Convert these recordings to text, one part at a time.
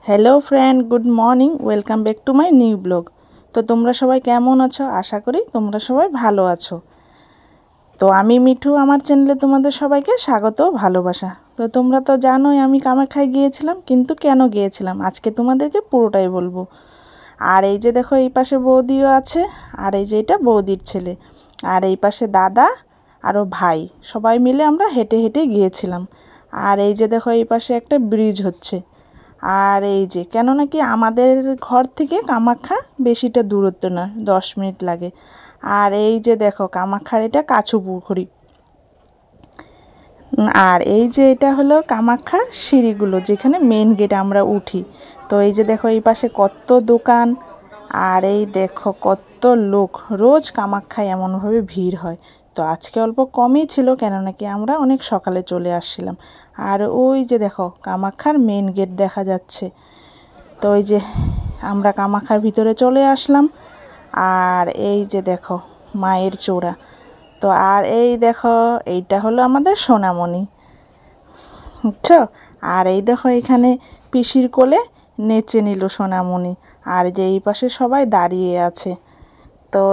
Hello friend, good morning. Welcome back to my new blog. তো তোমরা সবাই কেমন আছো? আশা করি তোমরা সবাই ভালো আছো। তো আমি মিঠু, আমার চ্যানেলে তোমাদের সবাইকে স্বাগত, ভালোবাসা। তো তোমরা তো জানোই আমি কামাখ্যায় গিয়েছিলাম, কিন্তু কেন গিয়েছিলাম আজকে তোমাদেরকে পুরোটাই বলবো। আর এই যে দেখো, এই পাশে বৌদিও আছে, আর এই যে এটা বৌদির ছেলে, আর এই পাশে দাদা আরও ভাই, সবাই মিলে আমরা হেঁটে হেঁটে গিয়েছিলাম। আর এই যে দেখো, এই পাশে একটা ব্রিজ হচ্ছে। আর এই যে, কেননা কি আমাদের ঘর থেকে কামাখ্যা বেশিটা দূরত্ব না, 10 মিনিট লাগে। আর এই যে দেখো, কামাখ্যার এটা কাছু পুকুরি। আর এই যে এটা হলো কামাখ্যার সিঁড়িগুলো, যেখানে মেন গেটে আমরা উঠি। তো এই যে দেখো, এই পাশে কত দোকান, আর এই দেখো কত লোক। রোজ কামাখ্যায় এমনভাবে ভিড় হয়। তো আজকে অল্প কমই ছিল, কেননা কি আমরা অনেক সকালে চলে আসছিলাম। আর ওই যে দেখো, কামাখ্যার মেন গেট দেখা যাচ্ছে। তো ওই যে আমরা কামাখ্যার ভিতরে চলে আসলাম। আর এই যে দেখো মায়ের চূড়া। তো আর এই দেখো, এইটা হলো আমাদের সোনামণি, বুঝছো। আর এই দেখো, এখানে পিসির কোলে নেচে নিল সোনামণি। আর যে এই পাশে সবাই দাঁড়িয়ে আছে। তো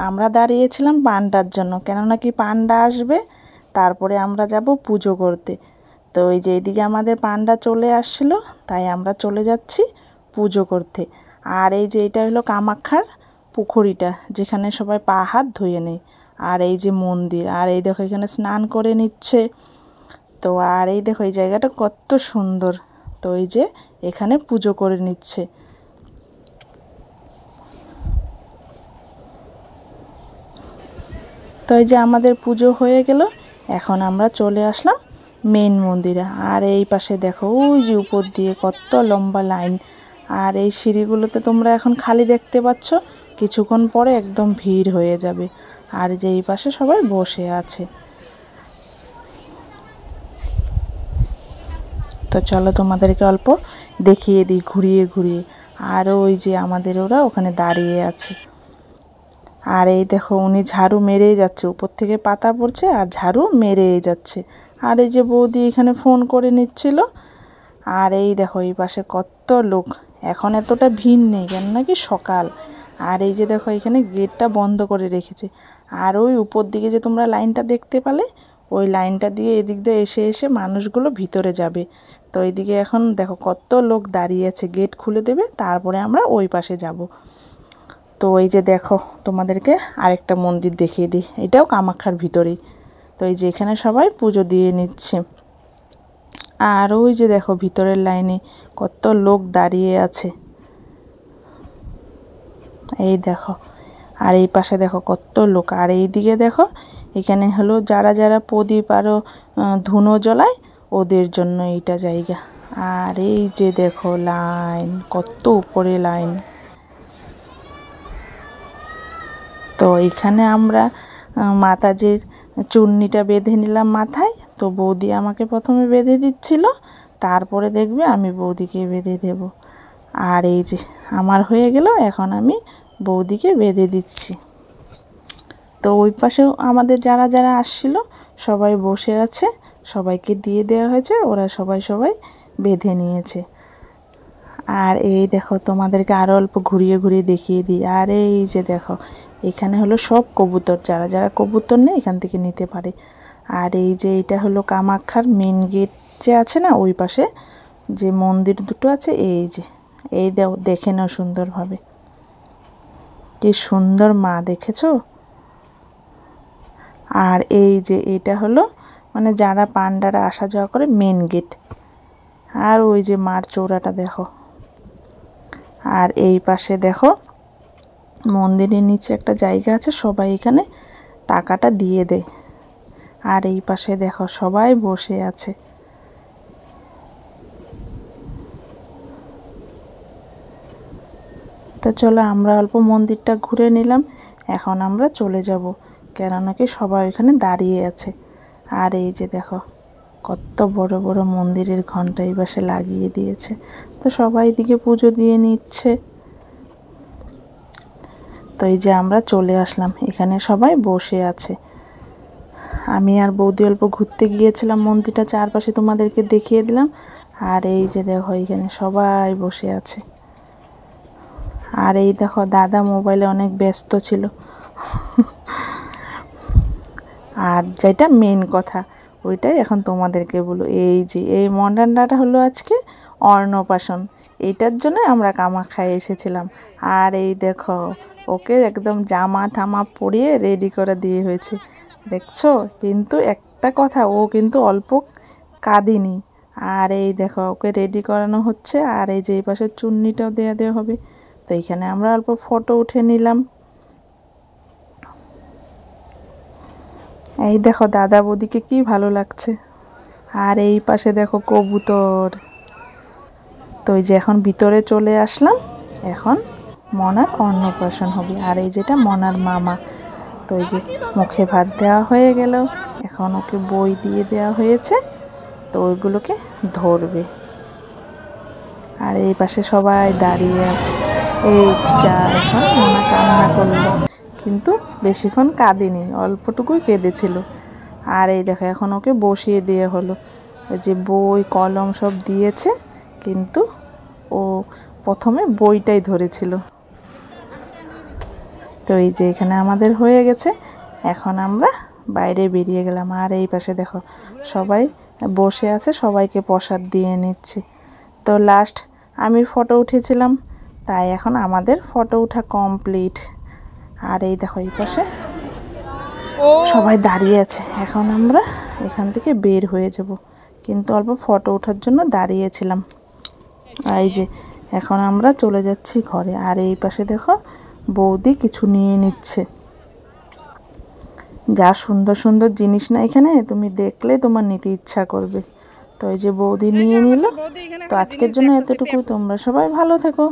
আমরা দাঁড়িয়েছিলাম পান্ডার জন্য, কেননা কি পান্ডা আসবে, তারপরে আমরা যাব পুজো করতে। তো এই যে এইদিকে আমাদের পান্ডা চলে আসছিল, তাই আমরা চলে যাচ্ছি পুজো করতে। আর এই যে এটা হলো কামাখ্যার পুকুরিটা, যেখানে সবাই পা হাত ধুয়ে নেয়। আর এই যে মন্দির, আর এই দেখো এখানে স্নান করে নিচ্ছে। তো আর এই দেখো, এই জায়গাটা কত সুন্দর। তো এই যে এখানে পুজো করে নিচ্ছে। তো এই যে আমাদের পুজো হয়ে গেল, এখন আমরা চলে আসলাম মেন মন্দিরে। আর এই পাশে দেখো, ওই যে উপর দিয়ে কত লম্বা লাইন। আর এই সিঁড়িগুলোতে তোমরা এখন খালি দেখতে পাচ্ছ, কিছুক্ষণ পরে একদম ভিড় হয়ে যাবে। আর যে এই পাশে সবাই বসে আছে। তো চলো তোমাদেরকে অল্প দেখিয়ে দিই ঘুরিয়ে ঘুরিয়ে। আর ওই যে আমাদের ওরা ওখানে দাঁড়িয়ে আছে। আর এই দেখো, উনি ঝাড়ু মেরেই যাচ্ছে, উপর থেকে পাতা পড়ছে আর ঝাড়ু মেরেই যাচ্ছে। আর এই যে বৌদি এখানে ফোন করে নিচ্ছিল। আর এই দেখো, এই পাশে কত লোক। এখন এতটা ভিড় নেই, কেন নাকি সকাল। আর এই যে দেখো, এখানে গেটটা বন্ধ করে রেখেছে। আর ওই উপর দিকে যে তোমরা লাইনটা দেখতে পেলে, ওই লাইনটা দিয়ে এদিক দিয়ে এসে এসে মানুষগুলো ভিতরে যাবে। তো এইদিকে এখন দেখো কত লোক দাঁড়িয়ে আছে, গেট খুলে দেবে, তারপরে আমরা ওই পাশে যাব। তো এই যে দেখো, তোমাদেরকে আরেকটা মন্দির দেখিয়ে দিই, এটাও কামাখ্যার ভিতরেই। তো এই যে এখানে সবাই পুজো দিয়ে নিচ্ছে। আর ওই যে দেখো, ভিতরের লাইনে কত লোক দাঁড়িয়ে আছে, এই দেখো। আর এই পাশে দেখো কত লোক। আর এই দিকে দেখো, এখানে হলো যারা যারা প্রদীপ আরও ধুনো জ্বলায়, ওদের জন্য এইটা জায়গা। আর এই যে দেখো লাইন, কত উপরে লাইন। তো এখানে আমরা মাতাজির চূর্ণিটা বেঁধে নিলাম মাথায়। তো বৌদি আমাকে প্রথমে বেঁধে দিচ্ছিল, তারপরে দেখবে আমি বৌদিকে বেঁধে দেব। আর এই যে আমার হয়ে গেল, এখন আমি বৌদিকে বেঁধে দিচ্ছি। তো ওই পাশেও আমাদের যারা যারা আসছিল সবাই বসে আছে, সবাইকে দিয়ে দেওয়া হয়েছে, ওরা সবাই সবাই বেঁধে নিয়েছে। আর এই দেখো, তোমাদেরকে আরও অল্প ঘুরিয়ে ঘুরিয়ে দেখিয়ে দিই। আর এই যে দেখো, এখানে হলো সব কবুতর, যারা যারা কবুতর নেই এখান থেকে নিতে পারে। আর এই যে এটা হলো কামাখ্যার মেন গেট যে আছে না, ওই পাশে যে মন্দির দুটো আছে, এই যে এই দেখে নাও সুন্দরভাবে, কি সুন্দর মা, দেখেছো? আর এই যে এটা হলো মানে যারা পান্ডারা আসা যাওয়া করে মেন গেট। আর ওই যে মার চূড়াটা দেখো। আর এই পাশে দেখো, মন্দিরের নিচে একটা জায়গা আছে, সবাই এখানে টাকাটা দিয়ে দেয়। আর এই পাশে দেখো সবাই বসে আছে। তো চলো, আমরা অল্প মন্দিরটা ঘুরে নিলাম, এখন আমরা চলে যাব, কেননা কি সবাই এখানে দাঁড়িয়ে আছে। আর এই যে দেখো, কত বড় বড় মন্দিরের ঘন্টা এই পাশে লাগিয়ে দিয়েছে। তো সবাই এদিকে পুজো দিয়ে নিচ্ছে। তো এই যে আমরা চলে আসলাম, এখানে সবাই বসে আছে। আমি আর বৌদি অল্প ঘুরতে গিয়েছিলাম, মন্দিরটা চারপাশে তোমাদেরকে দেখিয়ে দিলাম। আর এই যে দেখো এখানে সবাই বসে আছে। আর এই দেখো দাদা মোবাইলে অনেক ব্যস্ত ছিল। আর যেটা মেন কথা ওইটাই এখন তোমাদেরকে বলো, এই যে এই মডার্নটা হলো আজকে অন্নপ্রাশন, এইটার জন্য আমরা কামাখ্যায় এসেছিলাম। আর এই দেখো ওকে একদম জামা থামা পরিয়ে রেডি করে দিয়ে হয়েছে, দেখছো? কিন্তু একটা কথা, ও কিন্তু অল্প কাঁদিনি। আর এই দেখো ওকে রেডি করানো হচ্ছে, আর এই যে এই পাশে চুন্নিটাও দেওয়া হবে। তো এইখানে আমরা অল্প ফটো উঠে নিলাম। এই দেখো দাদা বৌদিকে কি ভালো লাগছে। আর এই পাশে দেখো কবুতর। তো এই যে এখন ভিতরে চলে আসলাম, এখন মনার অন্নপ্রাশন হবে। আর এই যেটা মনার মামা। তো এই যে মুখে ভাত দেওয়া হয়ে গেল, এখন ওকে বই দিয়ে দেওয়া হয়েছে, তো ওইগুলোকে ধরবে। আর এই পাশে সবাই দাঁড়িয়ে আছে। এই যা এখন মনা কান্না করলো, কিন্তু বেশিক্ষণ কাঁদেনি, অল্পটুকুই কেঁদেছিল। আর এই দেখো এখন ওকে বসিয়ে দিয়ে হলো, যে বই কলম সব দিয়েছে, কিন্তু ও প্রথমে বইটাই ধরেছিল। তো এই যে এখানে আমাদের হয়ে গেছে, এখন আমরা বাইরে বেরিয়ে গেলাম। আর এই পাশে দেখো সবাই বসে আছে, সবাইকে প্রসাদ দিয়ে নিচ্ছে। তো লাস্ট আমি ফটো উঠেছিলাম, তাই এখন আমাদের ফটো ওঠা কমপ্লিট। আর এই দেখো এই পাশে সবাই দাঁড়িয়ে আছে, এখন আমরা এখান থেকে বের হয়ে যাব, কিন্তু অল্প ফটো ওঠার জন্য দাঁড়িয়েছিলাম। এই যে এখন আমরা চলে যাচ্ছি ঘরে। আর এই পাশে দেখো বৌদি কিছু নিয়ে নিচ্ছে, যা সুন্দর সুন্দর জিনিস না এখানে, তুমি দেখলে তোমার নিতে ইচ্ছা করবে। তো এই যে বৌদি নিয়ে নিল। তো আজকের জন্য এতটুকু, তোমরা সবাই ভালো থেকো।